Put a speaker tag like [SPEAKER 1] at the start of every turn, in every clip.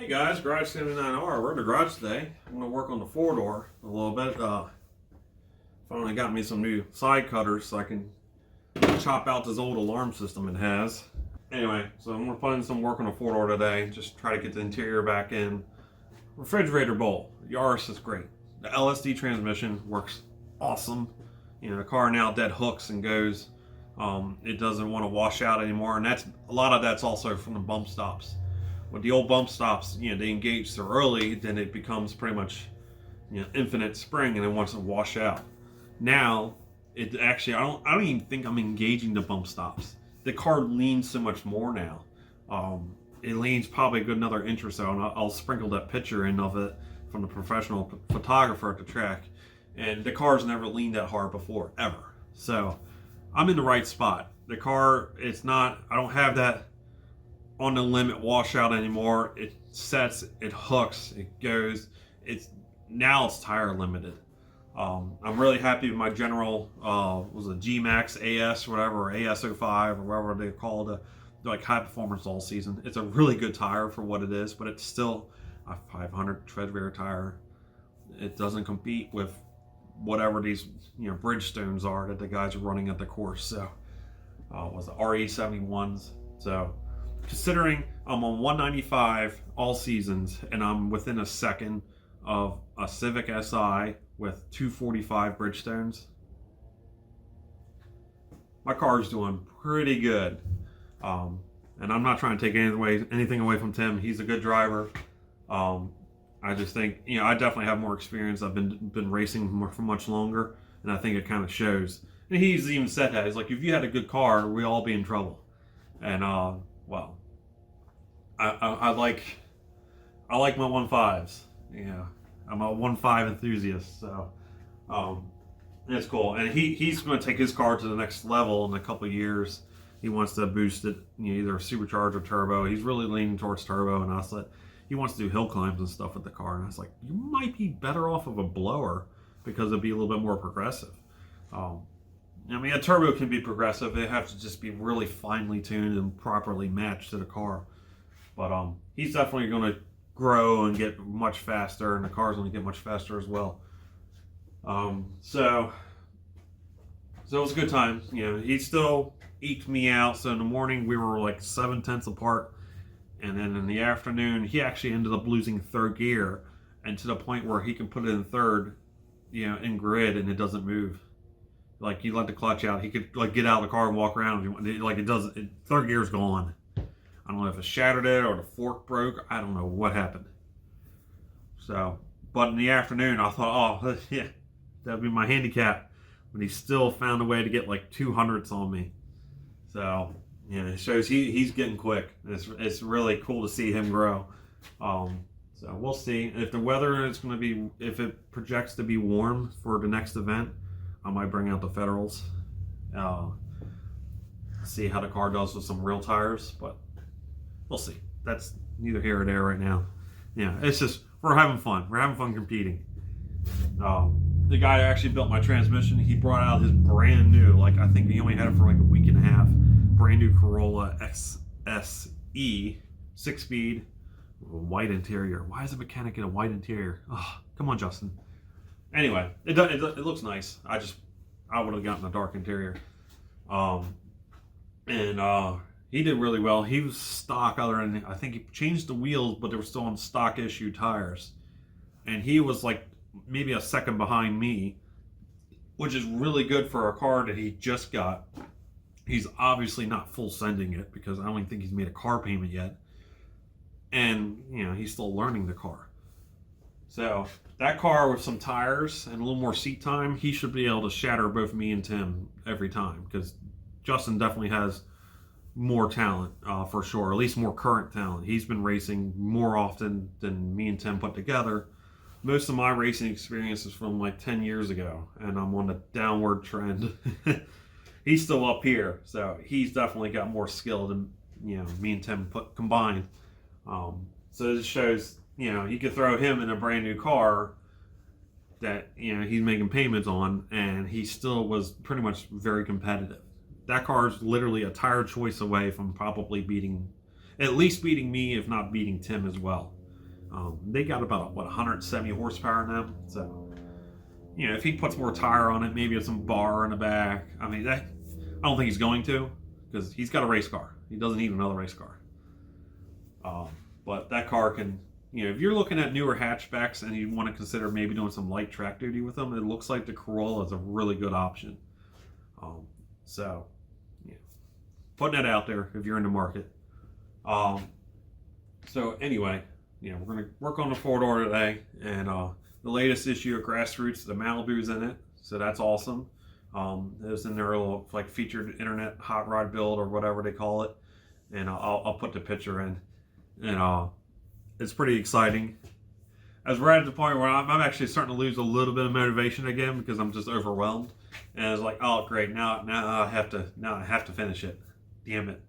[SPEAKER 1] Hey guys, Garage 79R. We're in the garage today. I'm going to work on the four door a little bit. Finally got me some new side cutters so I can chop out this old alarm system it has. Anyway, so I'm going to put in some work on the four door today. Just try to get the interior back in. Refrigerator bowl. Yaris is great. The LSD transmission works awesome. You know, the car now dead hooks and goes. It doesn't want to wash out anymore, and that's a lot of that's also from the bump stops. With the old bump stops, you know, they engage so early, then it becomes pretty much, you know, infinite spring, and it wants to wash out. Now, it actually, I don't even think I'm engaging the bump stops. The car leans so much more now. It leans probably a good another inch or so, and I'll sprinkle that picture in of it from the professional photographer at the track. And the car's never leaned that hard before, ever. So, I'm in the right spot. The car, it's not, I don't have that on the limit washout anymore. It sets, it hooks, it goes. Now it's tire limited. I'm really happy with my general was it G-Max AS whatever, or AS05 or whatever they call the like high performance all season. It's a really good tire for what it is, but it's still a 500 tread wear tire. It doesn't compete with whatever these, you know, Bridgestones are that the guys are running at the course. So was the RE71s. So considering I'm on 195 all seasons and I'm within a second of a Civic Si with 245 Bridgestones, my car's doing pretty good. And I'm not trying to take anything away from Tim. He's a good driver. I just think, you know, I definitely have more experience. I've been racing for much longer, and I think it kind of shows. And he's even said that. He's like, if you had a good car, we'd all be in trouble. And well, I like my 1.5s. Yeah, I'm a 1.5 enthusiast, so it's cool. And he's going to take his car to the next level in a couple of years. He wants to boost it, you know, either supercharged or turbo. He's really leaning towards turbo, and he wants to do hill climbs and stuff with the car. And I was like, you might be better off of a blower because it'd be a little bit more progressive. I mean, a turbo can be progressive. They have to just be really finely tuned and properly matched to the car. But he's definitely going to grow and get much faster, and the car's going to get much faster as well. So it was a good time. You know, he still eked me out. So in the morning we were like 7/10 apart, and then in the afternoon he actually ended up losing third gear, and to the point where he can put it in third, you know, in grid, and it doesn't move. Like, you let the clutch out, he could like get out of the car and walk around. Like, it doesn't. Third gear's gone. I don't know if it shattered it or the fork broke. I don't know what happened. So, but in the afternoon, I thought, oh yeah, that'd be my handicap. But he still found a way to get like 200ths on me. So, yeah, it shows he's getting quick. It's really cool to see him grow. So we'll see if the weather is going to be, if it projects to be warm for the next event. I might bring out the Federals, see how the car does with some real tires, but we'll see. That's neither here or there right now. Yeah, it's just, we're having fun. We're having fun competing. The guy who actually built my transmission, he brought out his brand new, like, I think he only had it for like a week and a half, brand new Corolla XSE, 6-speed, white interior. Why is a mechanic in a white interior? Oh, come on, Justin. Anyway, it looks nice. I would have gotten a dark interior. He did really well. He was stock, other than, I think he changed the wheels, but they were still on stock issue tires. And he was like maybe a second behind me, which is really good for a car that he just got. He's obviously not full sending it because I don't even think he's made a car payment yet. And, you know, he's still learning the car. So that car with some tires and a little more seat time, he should be able to shatter both me and Tim every time, because Justin definitely has more talent, for sure, at least more current talent. He's been racing more often than me and Tim put together. Most of my racing experience is from like 10 years ago, and I'm on the downward trend. He's still up here, so he's definitely got more skill than, you know, me and Tim put combined. So it shows, you know, you could throw him in a brand new car that, you know, he's making payments on, and he still was pretty much very competitive. That car is literally a tire choice away from probably beating, at least beating me, if not beating Tim as well. They got about, what, 170 horsepower in them. So, you know, if he puts more tire on it, maybe with some bar in the back. I mean, I don't think he's going to, because he's got a race car. He doesn't need another race car. But that car can, you know, if you're looking at newer hatchbacks and you want to consider maybe doing some light track duty with them, it looks like the Corolla is a really good option. So, yeah, putting that out there if you're in the market. So anyway, you know, we're going to work on the four-door today, and the latest issue of Grassroots, the Malibu's in it, so that's awesome. It was in their little, like, featured internet hot rod build or whatever they call it, and I'll put the picture in, and it's pretty exciting. As we're at the point where I'm actually starting to lose a little bit of motivation again because I'm just overwhelmed, and it's like, oh great, now I have to finish it. Damn it.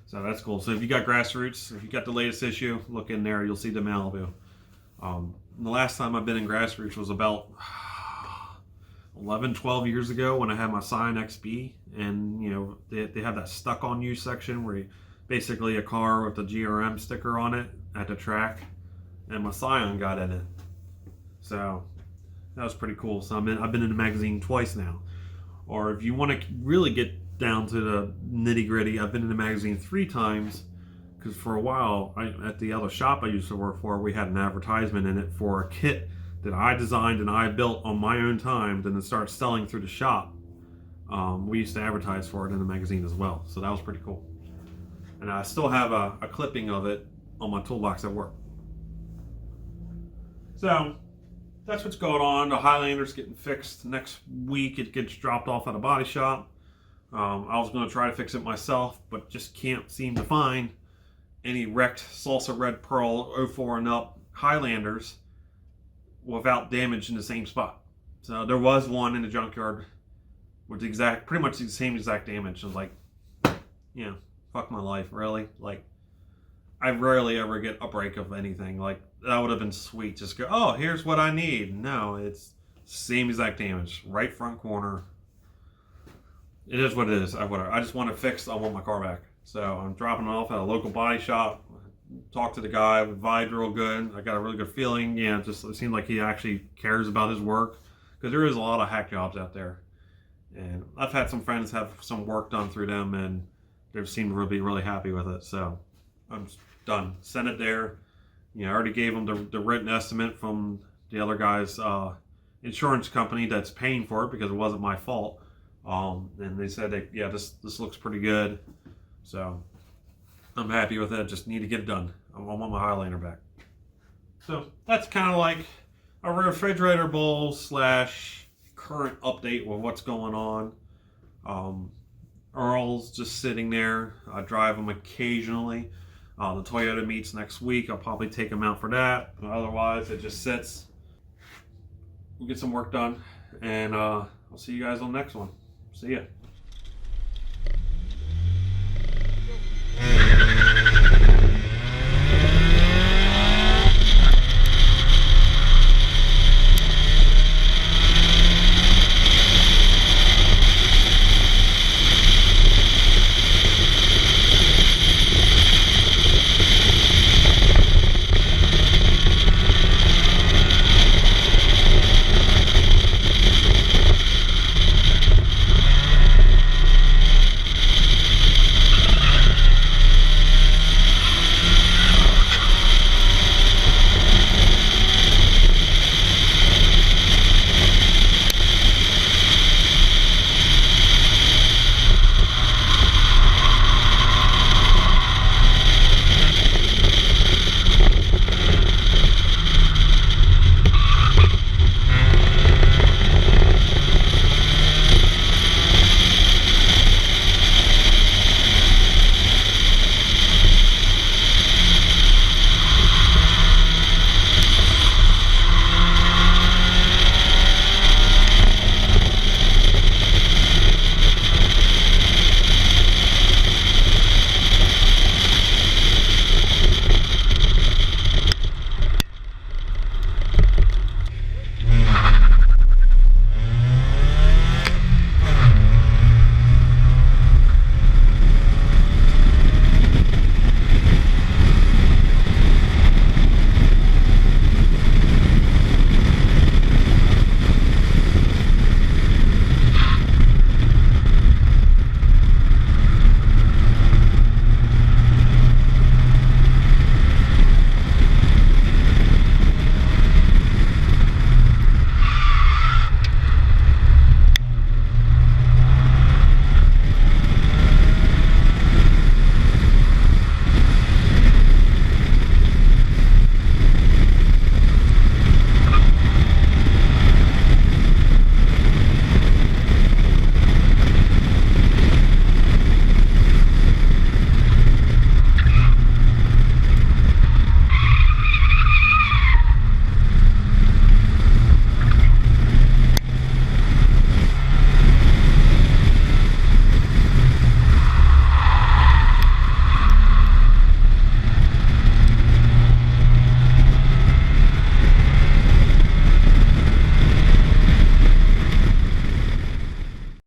[SPEAKER 1] So that's cool. So if you got Grassroots, if you got the latest issue, look in there. You'll see the Malibu. The last time I've been in Grassroots was about 11, 12 years ago when I had my Scion XB, and you know they have that stuck on you section where basically a car with the GRM sticker on it at the track, and my Scion got in it. So that was pretty cool. So I've been in the magazine twice now. Or if you want to really get down to the nitty gritty, I've been in the magazine 3 times, because for a while at the other shop I used to work for, we had an advertisement in it for a kit that I designed and I built on my own time, then it started selling through the shop. We used to advertise for it in the magazine as well, so that was pretty cool. And I still have a clipping of it on my toolbox at work. So that's what's going on. The Highlander's getting fixed next week. It gets dropped off at a body shop. I was going to try to fix it myself, but just can't seem to find any wrecked Salsa Red Pearl 04 and up Highlanders without damage in the same spot. So there was one in the junkyard with pretty much the same exact damage. I was like, yeah, fuck my life, really? Like, I rarely ever get a break of anything. Like, that would have been sweet. Just go, oh, here's what I need. No, it's same exact damage. Right front corner. It is what it is. I just want it fixed. I want my car back. So I'm dropping it off at a local body shop. Talked to the guy. We vibed real good. I got a really good feeling. Yeah, it seemed like he actually cares about his work. Because there is a lot of hack jobs out there. And I've had some friends have some work done through them, and they seem to be really happy with it. So I'm done. Send it there. You know, I already gave them the written estimate from the other guy's insurance company that's paying for it because it wasn't my fault. And they said, yeah, this looks pretty good. So I'm happy with it. Just need to get it done. I want my Highlander back. So that's kind of like a refrigerator bowl / current update with what's going on. Earl's just sitting there. I drive him occasionally. The Toyota meets next week. I'll probably take him out for that. Otherwise, it just sits. We'll get some work done. And I'll see you guys on the next one. See ya.